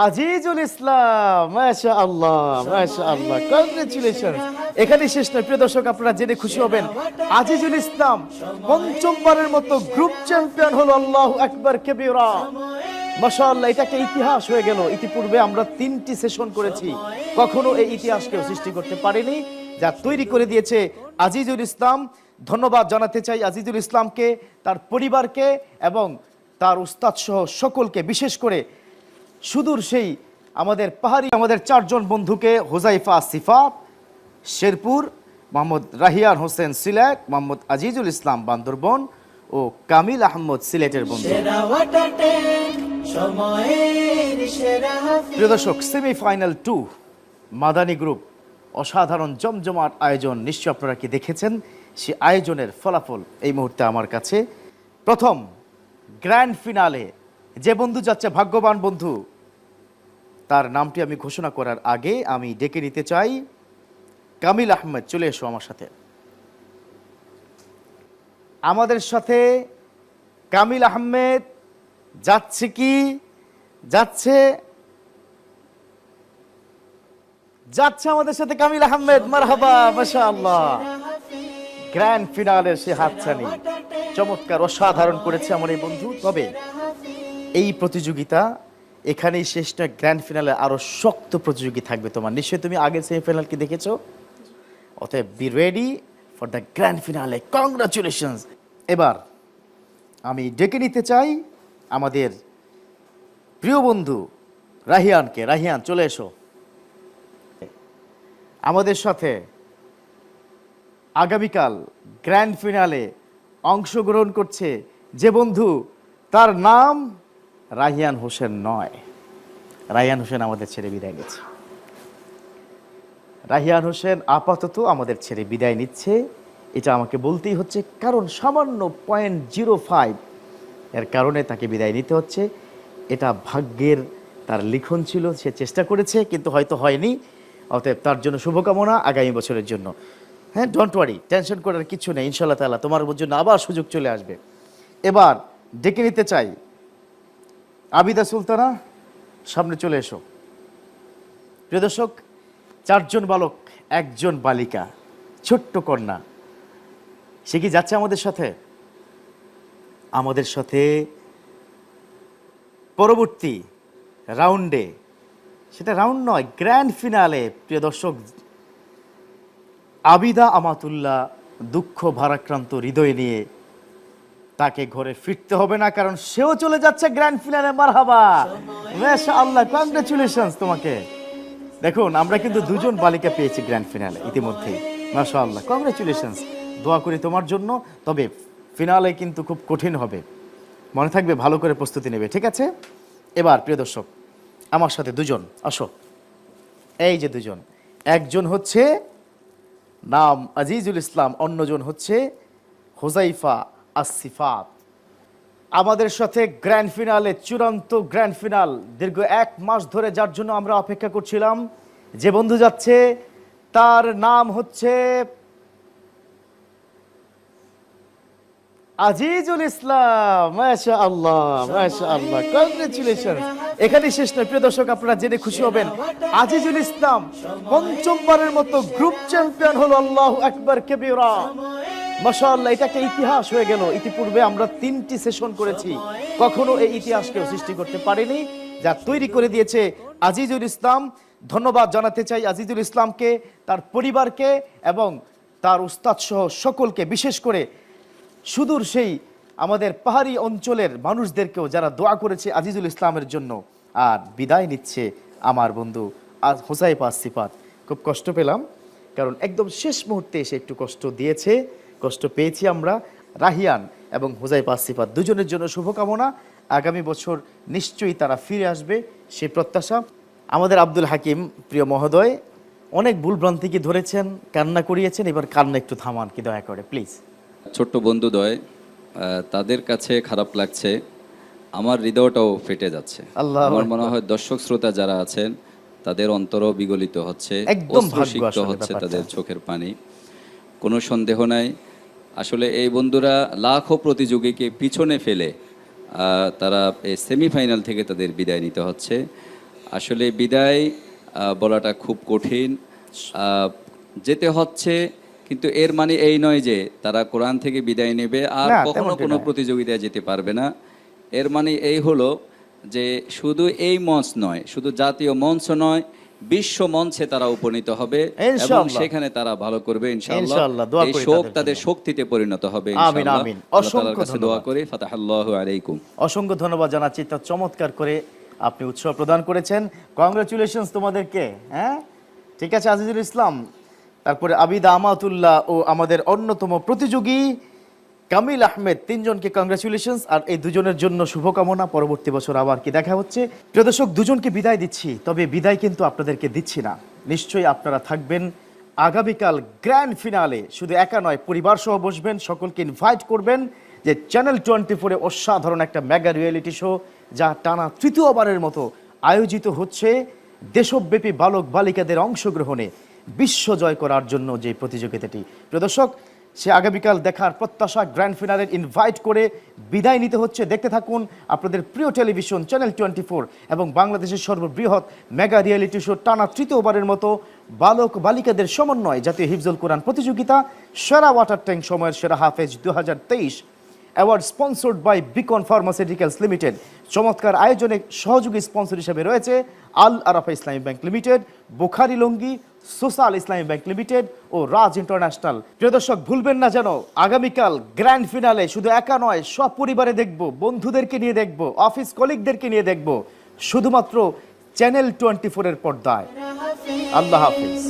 আজিজুল ইসলাম, মাশাআল্লাহ মাশাআল্লাহ, কংগ্রেচুলেশন। এখানে শেষ নয় প্রিয় দর্শক, আপনারা জেনে খুশি হবেন আজিজুল ইসলাম পঞ্চমবারের মতো গ্রুপ চ্যাম্পিয়ন হলো। আল্লাহু আকবার কবিরা, মাশাআল্লাহ। এটা একটা ইতিহাস হয়ে গেল। ইতিপূর্বে আমরা 3টি সেশন করেছি, কখনো এই ইতিহাস কেউ সৃষ্টি করতে পারেনি, যা তৈরি করে দিয়েছে আজিজুল ইসলাম। ধন্যবাদ জানাতে চাই আজিজুল ইসলামকে, তার পরিবারকে এবং তার উস্তাদ সহ সকলকে, বিশেষ করে সুদূর সেই আমাদের পাহাড়ি আমাদের 4 জন বন্ধুকে, হুজাইফা সিফাত শেরপুর, মোহাম্মদ রাহিয়ান হোসেন সিলেট, মোহাম্মদ আজিজুল ইসলাম বান্দরবন ও কামিল আহমদ সিলেটের বন্ধু। প্রিয় দর্শক, সেমিফাইনাল 2 মাদানী গ্রুপ, অসাধারণ জমজমাট আয়োজন। নিশ্চয় আপনারা কি দেখেছেন? সে আয়োজনের ফলাফল এই মুহূর্তে আমার কাছে। প্রথম গ্র্যান্ড ফিনালে যে বন্ধু যাচ্ছে, ভাগ্যবান বন্ধু, তার নামটি আমি ঘোষণা করার আগে আমি ডেকে নিতে চাই কামিল আহমেদ। চলে এসো আমার সাথে। আমাদের সাথে কামিল আহমেদ যাচ্ছে কি? যাচ্ছে আমাদের সাথে কামিল আহমেদ। মারহাবা, মাশাআল্লাহ। গ্র্যান্ড ফিনালের সে হাতছানি চমৎকার, অসাধারণ করেছে আমার এই বন্ধু। তবে এই প্রতিযোগিতা এখানেই শেষ নয়, গ্র্যান্ড ফিনালে আরো শক্ত প্রতিযোগী থাকবে তোমার। নিশ্চয়ই তুমি আগের সেমিফাইনাল কি দেখেছো? অতএব be ready for the grand finale. Congratulations. এবার আমি ডেকে নিতে চাই আমাদের প্রিয় বন্ধু রাহিয়ানকে। রাহিয়ান, চলে এসো আমাদের সাথে। আগামীকাল গ্র্যান্ড ফিনালে অংশগ্রহণ করছে যে বন্ধু, তার নাম রাহিয়ান হোসেন নয়। রাহিয়ান হোসেন আমাদের ছেড়ে বিদায় নিচ্ছে। রাহিয়ান হোসেন আপাতত আমাদের ছেড়ে বিদায় নিচ্ছে, এটা আমাকে বলতেই হচ্ছে, কারণ সামান্য 0.05 এর কারণে তাকে বিদায় নিতে হচ্ছে। এটা ভাগ্যের তার লিখন ছিল, সে চেষ্টা করেছে কিন্তু হয়তো হয়নি। অতএব তার জন্য শুভকামনা আগামী বছরের জন্য। হ্যাঁ, ডোন্ট ওয়ারি, টেনশন করার কিছু নেই। ইনশাআল্লাহ তাআলা তোমার জন্য আবার সুযোগ চলে আসবে। এবার ডেকে নিতে চাই আবিদা সুলতানা, সামনে চলে এসো। প্রিয় দর্শক, 4 জন বালক, 1 জন বালিকা, ছোট্ট কন্যা, সে কি যাচ্ছে আমাদের সাথে? আমাদের সাথে পরবর্তী রাউন্ডে, সেটা রাউন্ড নয়, গ্র্যান্ড ফিনালে। প্রিয় দর্শক, আবিদা আমাতুল্লাহ দুঃখ ভারাক্রান্ত হৃদয় নিয়ে তাকে ঘরে ফিরতে হবে না, কারণ সেও চলে যাচ্ছে গ্র্যান্ড ফিনালে। মারহাবা, মাশাআল্লাহ, কংগ্রাচুলেশনস তোমাকে। দেখুন, আমরা কিন্তু 2 জন বালিকা পেয়েছি গ্র্যান্ড ফিনালে ইতিমধ্যেই। মাশাআল্লাহ, কংগ্রাচুলেশনস। দোয়া করি তোমার জন্য। তবে ফিনালে কিন্তু খুব কঠিন হবে, মনে থাকবে, ভালো করে প্রস্তুতি নেবে, ঠিক আছে? এবার প্রিয় দর্শক, আমার সাথে 2 জন আসো। এই যে 2 জন, একজন হচ্ছে নাম আজিজুল ইসলাম, অন্যজন হচ্ছে হুজাইফা আসিফাত। আমাদের সাথে গ্র্যান্ড ফিনালে, চূড়ান্ত গ্র্যান্ড ফিনাল, দীর্ঘ 1 মাস ধরে যার জন্য আমরা অপেক্ষা করছিলাম, যে বন্ধু যাচ্ছে তার নাম হচ্ছে আজিজুল ইসলাম। মাশাআল্লাহ মাশাআল্লাহ, কংগ্রেচুলেশন। এখানেই শেষ নয় প্রিয় দর্শক, আপনারা জেনে খুশি হবেন আজিজুল ইসলাম পঞ্চমবারের মতো গ্রুপ চ্যাম্পিয়ন হলো। আল্লাহু আকবার কবিরা, মাশাআল্লাহ। এটা একটা ইতিহাস হয়ে গেল। ইতিপূর্বে আমরা 3টি সেশন করেছি, কখনো এই ইতিহাস কেউ সৃষ্টি করতে পারেনি, যা তৈরি করে দিয়েছে আজিজুল ইসলাম। ধন্যবাদ জানাতে চাই আজিজুল ইসলামকে, তার পরিবারকে এবং তার উস্তাদ সহ সকলকে, বিশেষ করে সুদূর সেই আমাদের পাহাড়ি অঞ্চলের মানুষদেরকেও, যারা দোয়া করেছে আজিজুল ইসলামের জন্য। আর বিদায় নিচ্ছে আমার বন্ধু হুজাইফা সিফাত। খুব কষ্ট পেলাম, কারণ একদম শেষ মুহূর্তে এসে একটু কষ্ট দিয়েছে, কষ্ট পেয়েছি আমরা। রাহিয়ান এবং হুজাইফা সিফাত 2 জনের জন্য শুভকামনা। আগামী বছর নিশ্চয়ই তারা ফিরে আসবে, সে প্রত্যাশা। আমাদের আব্দুল হাকিম প্রিয় মহোদয়, অনেক ভুলভ্রান্তি কি ধরেছেন, কান্না করিয়েছেন, এবার কান্না একটু থামান কি দয়া করে প্লিজ। ছোট্ট বন্ধুদ্বয়, তাদের কাছে খারাপ লাগছে, আমার হৃদয়টাও ফেটে যাচ্ছে। আমার মনে হয় দর্শক শ্রোতা যারা আছেন তাদের অন্তরও বিগলিত হচ্ছে, একদম অশ্রুসিক্ত হচ্ছে তাদের চোখের পানি, কোনো সন্দেহ নাই। আসলে এই বন্ধুরা লাখো প্রতিযোগীকে পিছনে ফেলে তারা এই সেমিফাইনাল থেকে তাদের বিদায় নিতে হচ্ছে। আসলে বিদায় বলাটা খুব কঠিন। যেতে হচ্ছে, কিন্তু এর মানে এই নয় যে তারা কোরআন থেকে বিদায় নেবে আর না, কখনো তেমনটি কোনো নয়। প্রতিযোগিতায় যেতে পারবে না। এর মানে এই হলো যে শুধু এই মঞ্চ নয়, শুধু জাতীয় মঞ্চ নয়, বিশ্ব মঞ্চে তারা উপনীত হবে এবং ইনশাআল্লাহ। সেখানে তারা ভালো করবে ইনশাআল্লাহ। ইনশাআল্লাহ, দোয়া এই করি শোক তাদের তাদের জন্য। শক্তিতে পরিণত হবে আমিন, ইনশাআল্লাহ। আমিন। আল্লাহ তাআলার অসংখ্য কাছে দোয়া ধন্যবাদ। করি, ফাতাহাল্লাহু আলাইকুম। অসংখ্য ধন্যবাদ জানাচ্ছি, তা চমৎকার করে আপনি উৎসাহ প্রদান করেছেন। কংগ্রেচুলেশনস তোমাদেরকে। হ্যাঁ, ঠিক আছে আজিজুল ইসলাম, তারপরে আবিদা আমাতুল্লাহ ও আমাদের অন্যতম প্রতিযোগী কামিল আহমেদ, তিনজনকে কংগ্রেচুলেশনস। আর এই দুজনের জন্য শুভকামনা, পরবর্তী বছর আবার কি দেখা হচ্ছে। প্রিয় দর্শক, দুজনকে বিদায় দিচ্ছি, তবে বিদায় কিন্তু আপনাদেরকে দিচ্ছি না। নিশ্চয়ই আপনারা থাকবেন আগামীকাল গ্র্যান্ড ফিনালে। শুধু একা নয়, পরিবার সহ বসবেন, সকলকে ইনভাইট করবেন যে চ্যানেল 24-এ অসাধারণ একটা মেগা রিয়েলিটি শো, যা টানা তৃতীয়বারের মতো আয়োজিত হচ্ছে দেশব্যাপী বালক বালিকাদের অংশগ্রহণে বিশ্ব জয় করার জন্য যে প্রতিযোগিতাটি। প্রিয় দর্শক, সে আগামীকাল দেখার প্রত্যাশা। গ্র্যান্ড ফিনালের ইনভাইট করে বিদায় নিতে হচ্ছে। দেখতে থাকুন আপনাদের প্রিয় টেলিভিশন চ্যানেল 24 এবং বাংলাদেশের সর্ববৃহৎ মেগা রিয়েলিটি শো টানা তৃতীয়বারের মতো বালক বালিকাদের সমন্বয় জাতীয় হিফজুল কোরআন প্রতিযোগিতা সেরা ওয়াটার ট্যাঙ্ক সময়ের সেরা হাফেজ 2023 award sponsored by Beacon Pharmaceuticals Limited. চমৎকার আয়োজনে সহযোগী স্পন্সর হিসেবে রয়েছে Al Arafah Islami bank limited, Bukhari Lungi, social Islami bank limited ও রাজ ইন্টারন্যাশনাল। প্রিয় দর্শক, ভুলবেন না যেন আগামীকাল গ্র্যান্ড ফিনালে শুধু একা নয়, সব পরিবারে দেখব, বন্ধুদেরকে নিয়ে দেখব, অফিস কলিগদেরকে নিয়ে দেখব, শুধুমাত্র চ্যানেল 24-এর পর্দায়। আল্লাহ হাফিজ।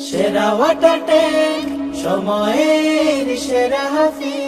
সেরা ওয়াটার ট্যাঙ্ক সময়ের সেরা হাফিজ।